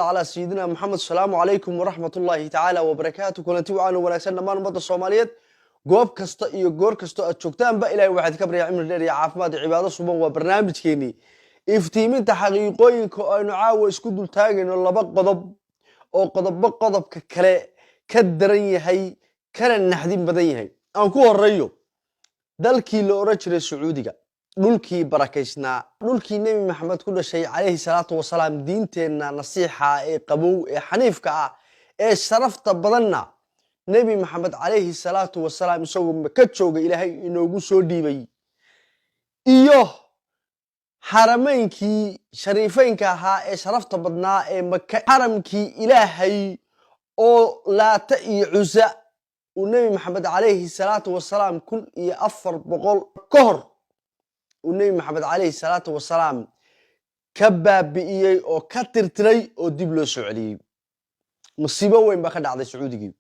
على سيدنا محمد السلام عليكم ورحمة الله تعالى وبركاته كلنتي وعانو وناكسن دمان umada Soomaaliyeed goob kasta iyo goor kasta aad joogtaan ba Ilaahay waxaad ka baryaa cimri dheer iyo caafimaad iyo cibaado suban waa barnaamijkeeni iftiiminta xaqiiqooyinka oo aynu caawa isku dul taagayno laba qodob oo qodobka kale ka daran yahay kana naxdin badan yahay aan ku horeeyo dalkii la oran jiray Sacuudiga dhulkii barakaysnaa dhulkii Nabi Maxamed ku dhashay calayhi salaatu wasalaam diinteena nasiixa ee qabow ee xaniifka ah ee sharafta badanna Nabi Maxamed calayhi salaatu wasalaam isagoo ka jooga Ilaahay inoogu soo dhiibay iyo harameenkii shariifeynka ahaa ee sharafta badnaa ee Makka haramkii Ilaahay oo Laata iyo Cuza uu Nabi Maxamed calayhi salaatu wasalaam 1400 ka hor ونبي محمد عليه الصلاة والسلام كباب بإيه أو كتر تري أو دبلو سعودي مصيبة وين بقى على السعودي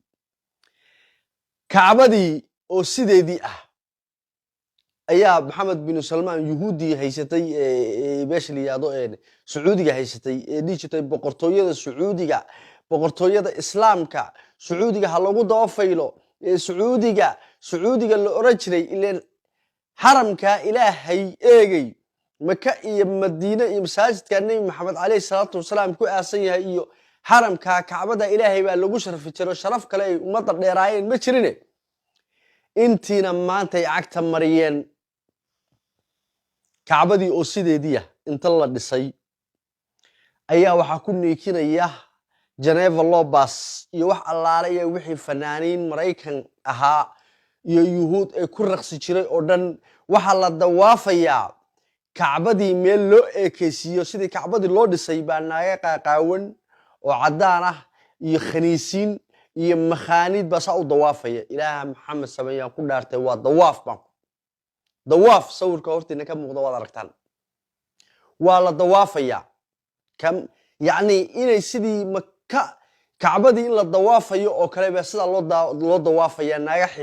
كعبدي أو سيدي دي أيا محمد بن سلمان يهودي هيستي باش اللي يعضو سعودي هيستي دي شتي بقرطوية السعودي بقرطوية الإسلام كا سعودي هاللو ضافيلو سعودي اللي أورجري اللي حرمك إلهي إيجي مكة إيه مدينة إيه مساجد كان النبي محمد عليه الصلاة والسلام كو أصيها إيو حرمك كعبة إلهي بقى لو شرف ترى شرف كلاي ومطر ديراين بشرينه انتي لما انتي عكت مريان كعبة دي أوسيدة دي انت الله دسي أيها وحكوني كنا إياه جنيف الله بس يوح الله عليه وحي فنانين مريكان أها iyo yuhuud ay ku raqsi jiray oo dhan waxa la dawaafayaa kacbadii meel loo eekaysiyo sidii kacbadii loo dhisay baa naaga qaaqaawan oo cadaan ah iyo khaniisiin iyo makhaanid baa saa u dawaafaya ilaaha maxamed sameeyaan ku dhaartay waa dawaaf sawirka hortiina ka muuqda waad aragtaan waa la dawaafaya kam yaani inay sidii Makka كعبدي إن الضوافة أو كلام سيدا لو ضوافة يا ناجح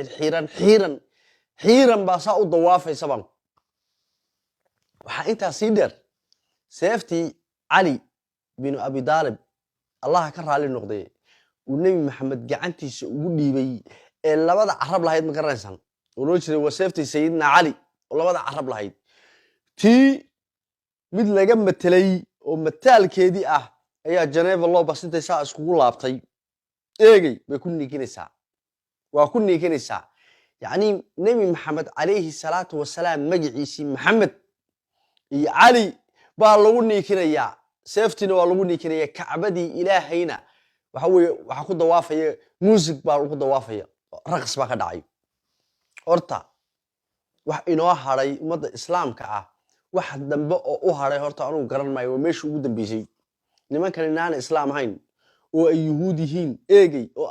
حيرا بساء الضوافة سبعا وح أنت سيدر سيفتي علي بن أبي طالب الله كره على النقطة والنبي محمد جعنتي سؤولي بي إلا بدأ عرب لهيد مكرنسان ونوشري وسيفتي سيدنا علي ولا بدأ عرب لهيد تي مثل جنب التلي ومثال كيدي ayaa Janaab Allah bas intay saa isku laabtay eegay bay ku niikinaysaa waa ku niikinaysaa yaani Nabi Maxamed alayhi salaatu wasalaam magaciisi Maxamed iyo Ali baa lagu niikinayaa seeftina waa lagu niikinayaa Kacbadii Ilaahayna waxa ku dawaafaya music baa lagu dawaafaya raqs baa ka dhacay horta wax inoo haray umada islaamka ah wax dambe oo u haray horta anu garan maayo meesha ugu dambeysay niman kale inaan islaam ahayn oo ay yahuudiyiin eegay oo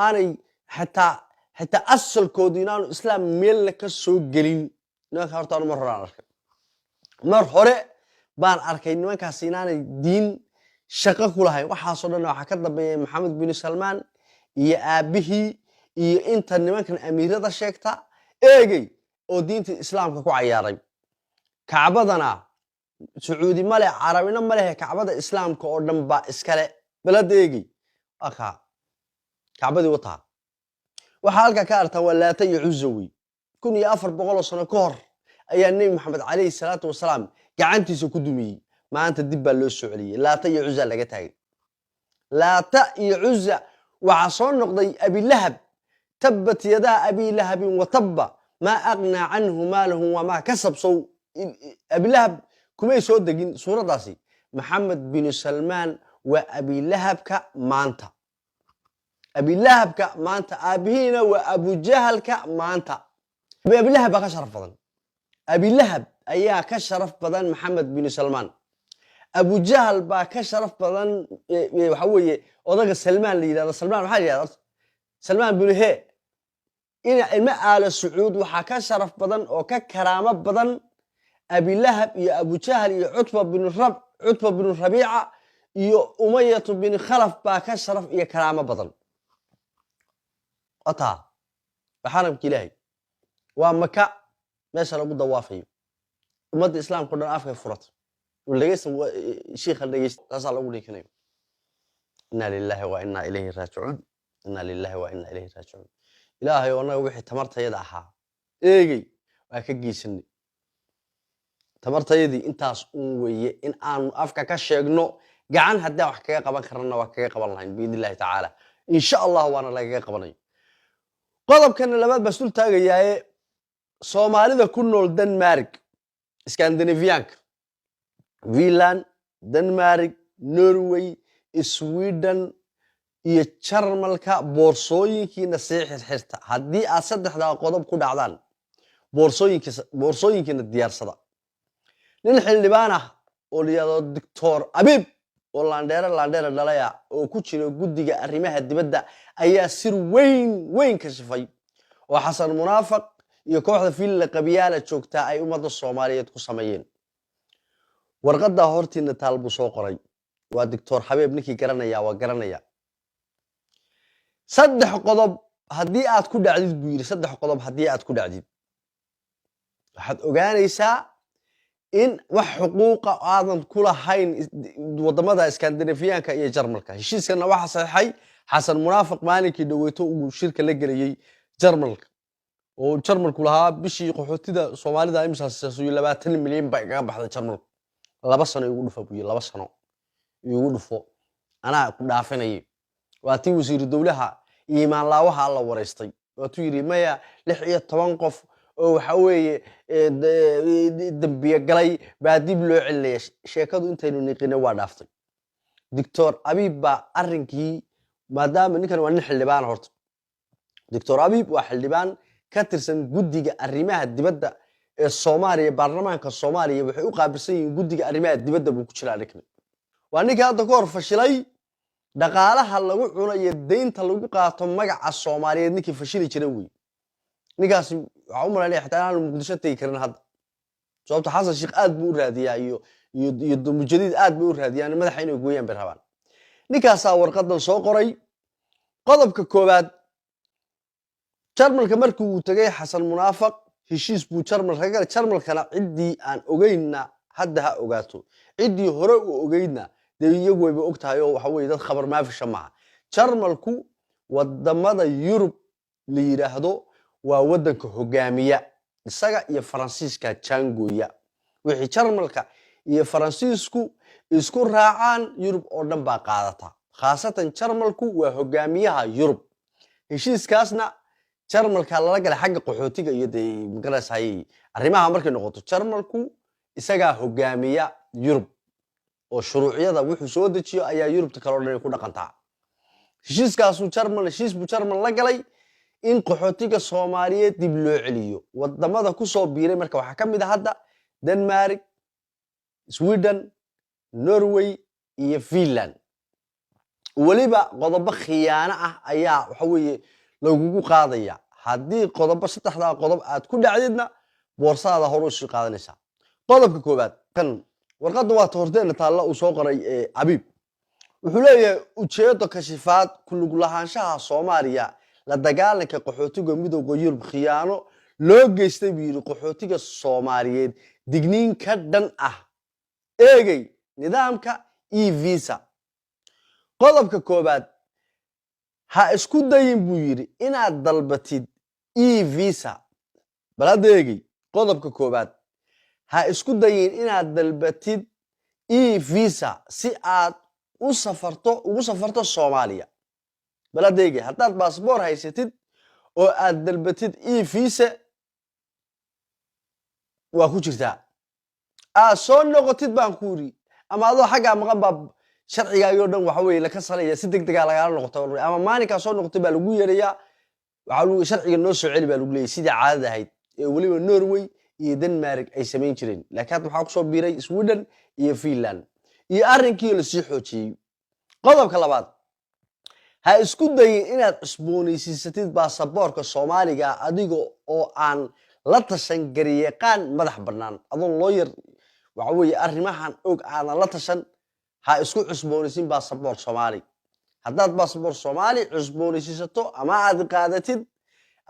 aanay hatta asalkoodu inaan islaam meel ka soo gelin nimanka horta mar hore baan arkay nimankaas inaanay diin shaqo ku lahayn waxa soo dhan waxa ka dambeeyay Maxamed bin Salman iyo aabihii iyo inta nimankan amiirada sheegta eegay oo diinta islaamka ku ciyaaray Kacbadana سعودي ماله عربينا ماله كعبة إسلام كأردن با إسكاله بلاد إيجي أخا كعبة دي وطها وحالك كارتا ولا تيعزوي كون يافر بقول صنا كور أي النبي محمد عليه الصلاة والسلام كعنتي سكدومي ما أنت الدبة السعودية لا تيعز لقتها لا تيعز وعصون نقضي أبي لهب تبت يدا أبي لهب وطب ما أغنى عنه ماله وما كسب صو أبي لهب كم يسود دقين صورة داسي محمد بن سلمان وأبي لهب كمانتا أبي لهب كمانتا أبينا وأبو جهل كمانتا أبي لهب كشرف بدن أبي لهب أيها كشرف بدن محمد بن سلمان أبو جهل با كشرف بدن وحوي وضق سلمان اللي سلمان حاجة سلمان بن هي إن الماء على السعود وحكى شرف بدن وككرامة بدن أبي لهب يا أبو جهل يا عتبة بن ربيعة يا أمية بن خلف باك شرف يا كرامة بطل قطع بحرم كلاهي ومكة ما شاء الله ضوافي ومد الإسلام كنا عارفين فرط واللي جيس الشيخ اللي جيس تصل أولي كنيم إنا لله وإنا إليه راجعون إنا لله وإنا إليه راجعون إلهي وأنا وحي تمرت يدعها إيجي وأكجيسني تمرت يدي أنتاس ويا إن أنا أفكا كشيغنو جعان هدا وحكي قبل كرنا وحكي قبل الله بإذن الله تعالى إن شاء الله وأنا لاقي قبلي قضب كان لباد بسول تاجي Soomaalida ku nool Denmark Scandinavianka Finland Denmark Norway Sweden iyo Jarmalka boorsooyinkiina saxiix xirta haddii aad saddexda qodob ku dhacdaan boorsooyinkiina diyaarsada nin xildhibaan ah oo liyado Dr. Abiib oo laandheere dhalaya oo ku jira guddiga arrimaha dibadda ayaa sir weyn ka shafay oo Xasan Munaafaq iyo kooxda fiil qabiyaala joogta ay ummadda Soomaaliyeed ku sameeyeen warqadda hortiina talbu soo qoray waa Dr. Habiib ninkii garanaya waa garanaya saddex qodob haddii aad ku dhacdid buu yiri saddex qodob haddii aad ku dhacdid waxaad ogaanaysaa in wax xuquuqa aadan ku lahayn wadamada Scandinavianka iyo Jarmalka heshiiskana waxa saxay Xasan Munaafaq maalinkii dhaweeto uu shirka la galiyay Jarmalka oo Jarmalku lahaa bishii qaxootida Soomaalida imisa 20 milyan bay kaga baxday Jarmalku 2 sano ugu dhufo buu 2 sano ugu dhufo ana ku dhaafinay waatii wasiir dawlaha iimaan laawaha la wareystay waatuu yiri maya 16 qof oo waxa weeye dambiye galay baa dib loo celinay sheekadu intaynu niqina waa dhaaftay Dr. Abiib ba arrinkii maadaama ninkan waa nin xildhibaan horta Dr. Abiib waa xildhibaan ka tirsan guddiga arrimaha dibadda ee Soomaaliya baarlamaanka Soomaaliya waxay u qaabilsan yihiin guddiga arrimaha dibadda buu ku jiraa ninkan waa ninka hadda ka hor fashilay dhaqaalaha lagu cunayo deynta lagu qaato magaca Soomaaliyeed ninkii fashili jiray way ninkaas waxa u maleeyahay xitaa aan Muqdisho tagi karin hadda sababta Xasan Sheekh aad buu u raadiyaa iyo dumujadiid aad buu u raadiyaan madaxa inay gooyaan bay rabaan ninkaas warqadan soo qoray qodobka koobaad Jarmalka markii uu tagay Xasan Munaafaq heshiis buu Jarmalkana cidii aan ogeyna hadda ha ogaato cidii hore u ogeyna iyagu way ogtahay oo waxa weeye dad khabar ma fisha ma Jarmalku wadamada Yurub la yiraahdo waa wadanka hogaamiya isaga iyo Faransiiska jangoya wixii Jarmalka iyo Faransiisku isku raacaan Yurub oo dhan baa qaadata khaasatan Jarmalku waa hogaamiyaha Yurub heshiiskaasna Jarmalka la galay xagga qaxootiga iyo magalasay arrimaha markay noqoto Jarmalku isaga hogaamiya Yurub oo shuruuciyada wuxuu soo dejiyo ayaa Yurubta kala dhan ku dhaqantaa heshiiskaasu heshiis buu Jarmal la galay in qaxootiga Soomaaliyeed dib loo celiyo wadamada ku soo biiray marka waxa kamid ah hadda Denmark Sweden Norway iyo Finland waliba qodobo khiyaano ah ayaa waxa weeye lagu qaadaya haddii qodobo saddexda qodob aad ku dhacdidna boorsada hore u sii qaadanaysa qodobka koobaad kan warqadu waa toorteena taalla uu soo qoray Abiib wuxuu leeyahay ujeedo kashifaad ku lug lahaanshaha Soomaaliya la dagaalanka qaxootiga midowga Yurub khiyaano loo geystay biiro qaxootiga Soomaaliyeed digniin ka dhan ah eegay nidaamka e-visa qodobka koobaad ha isku dayin buu yiri inaad dalbatid e-visa baladeegay qodobka koobaad ha isku dayin inaad dalbatid e-visa si aad ugu safarto Soomaaliya baladeegay haddaad passport haysatid oo aad dalbatid e-visa waa ku jirtaa soo noqotid baan ku yiri ama adoo xagga maqan baa sharciga dhan waxa weeye la ka salaya si degdeg ah laga noqoto ama maalinka soo noqotay baa lagu yeerayaa waxa uu sharciga noo soo celi baa lagu leeyahay sida caadada ahayd ee waliba Norway iyo Denmark ay sameyn jireen laakiin waxa ku soo biiray Sweden iyo Finland iyo arrinkii la sii xoojiyay qodobka labaad ha isku dayin inaad cusboonaysiisatid baasaboorka Soomaaliga adiga oo aan la tashan gariyaqaan madax bannaan adoon lawyer waxa weeye arrimahan og aan la tashan ha isku cusboonaysiin baasaboor Soomaali haddaad baasaboor Soomaali cusboonaysiisato ama aad qaadatid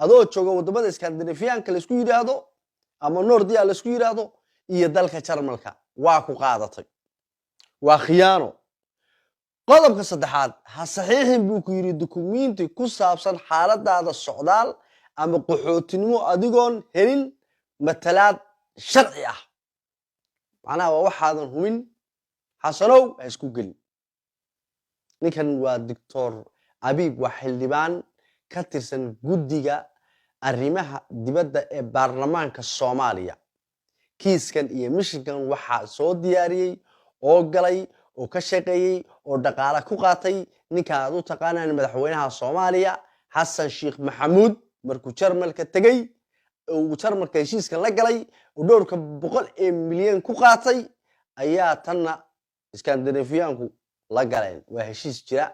adoo jooga wadamada Scandinavianka la isku yiraahdo ama Nordiya la isku yiraahdo iyo dalka Jarmalka waa ku qaadatay waa khiyaano qodobka saddexaad ha saxiixin buu ku yidhi dukumiinti ku saabsan xaaladaada socdaal ama qaxootinimo adigoon helin matalaad sharci ah macnaha waa waxaadan hubin xasanow ha isku gelin ninkan waa doctor abiib waa xildhibaan ka tirsan guddiga arrimaha dibadda ee baarlamaanka Soomaaliya kiiskan iyo mishinkan waxaa soo diyaariyey oo galay oo ka shaqeeyey oo dhaqaale ku qaatay ninka aad u taqaanaan madaxweynaha Soomaaliya Xasan Sheekh Maxamuud markuu Jarmalka tagay oo Jarmalka heshiiska la galay oo dhowrka 100 milyan ku qaatay ayaa tanna Scandinavianku la galeen waa heshiis jira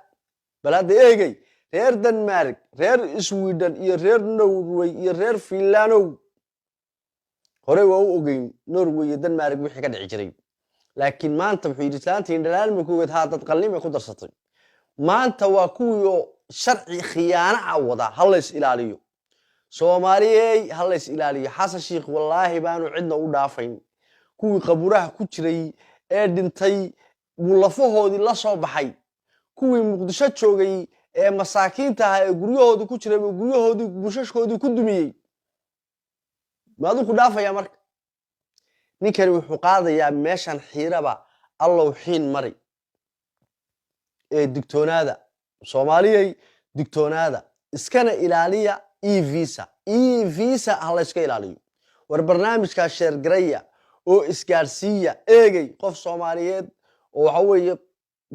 bal hadda eegay reer Denmark reer Sweden iyo reer Norway iyo reer Finland hore waa u ogeyn Norway iyo Denmark wixii ka dhici jiray laakiin maanta wuxuu yiri islaantiin dhalaalma ku wada dad qalliin ku darsatay maanta waa kuwii sharci khiyaano ah wada hal is ilaaliyo Soomaaliyay hal is ilaaliyo Xasan Sheekh wallahi baanu cidna u dhaafayn kuwii qaburaha ku jiray ee dhintay lafahoodii la soo baxay kuwii Muqdisho joogay ee masaakiinta ah ee guryahoodii ku jiray guryahoodii bushashkoodii ku dumiyay maadu ku dhaafaya marka ninkan wuxuu qaadayaa meeshan xiiraba allow xiin maray ee digtoonaada Soomaaliyay digtoonaada iskana ilaaliya e-visa hal iska ilaaliyo war barnaamijka share gareeya oo isgaarsiiya eegay qof Soomaaliyeed oo waxa weeye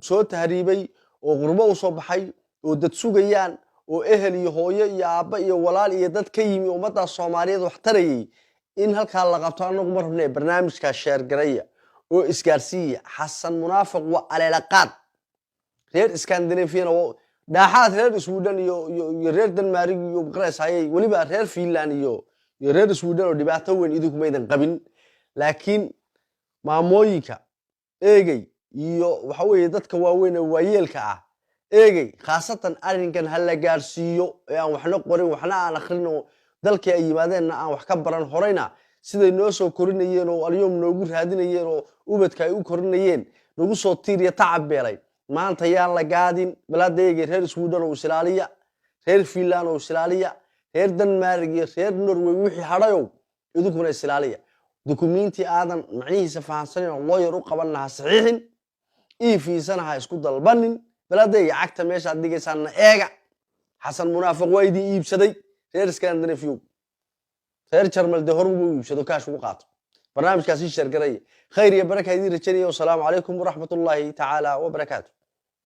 soo tahriibay oo qurbo u soo baxay oo dad sugayaan oo ehel iyo hooyo iyo aabba iyo walaal iyo dad ka yimi ummadda Soomaaliyeed wax tarayay in halka la qabto anagu marnay barnaamijka share gareeya oo isgaarsiiya Xasan Munaafiq waa aleelaqaad reer Scandinavian oo dhaxaad reer Sweden iyo reer Denmark iyo qaraysayay waliba reer Finland iyo reer Sweden oo dhibaato weyn idinku meedan qabin laakiin maamooyinka eegay iyo waxa weeye dadka waaweyn ee waayeelka ah eegay khaasatan arrinkan hal la gaarsiiyo ee aan waxna qorin waxna aan akhrino dalkii ay yimaadeen aan wax ka baran horeyna siday noo soo korinayeen oo alyoom noogu raadinayeen oo ubadka ay u korinayeen nagu soo tiiriya tacab beelay maanta yaan la gaadin baladeega reer Sweden oo Islaaliya reer Finland oo Islaaliya reer Denmark iyo reer Norway wixii hadhayo idinkuna Islaaliya dukumiinti aadan macnihiisa fahansaneen oo lawyer u qaban lahaa saxiixin e-visa ha isku dalbanin baladeega cagta meesha digaysan eega Xasan Munaafiq waa idin iibsaday reer Scandinavian reer Jarmal de horbu iibsado kaash ugu qaato barnaamijkaasi share gareeya khayr iyo baraka idin rajaynayo assalamu alaykum wa rahmatullahi ta'ala wa barakatuh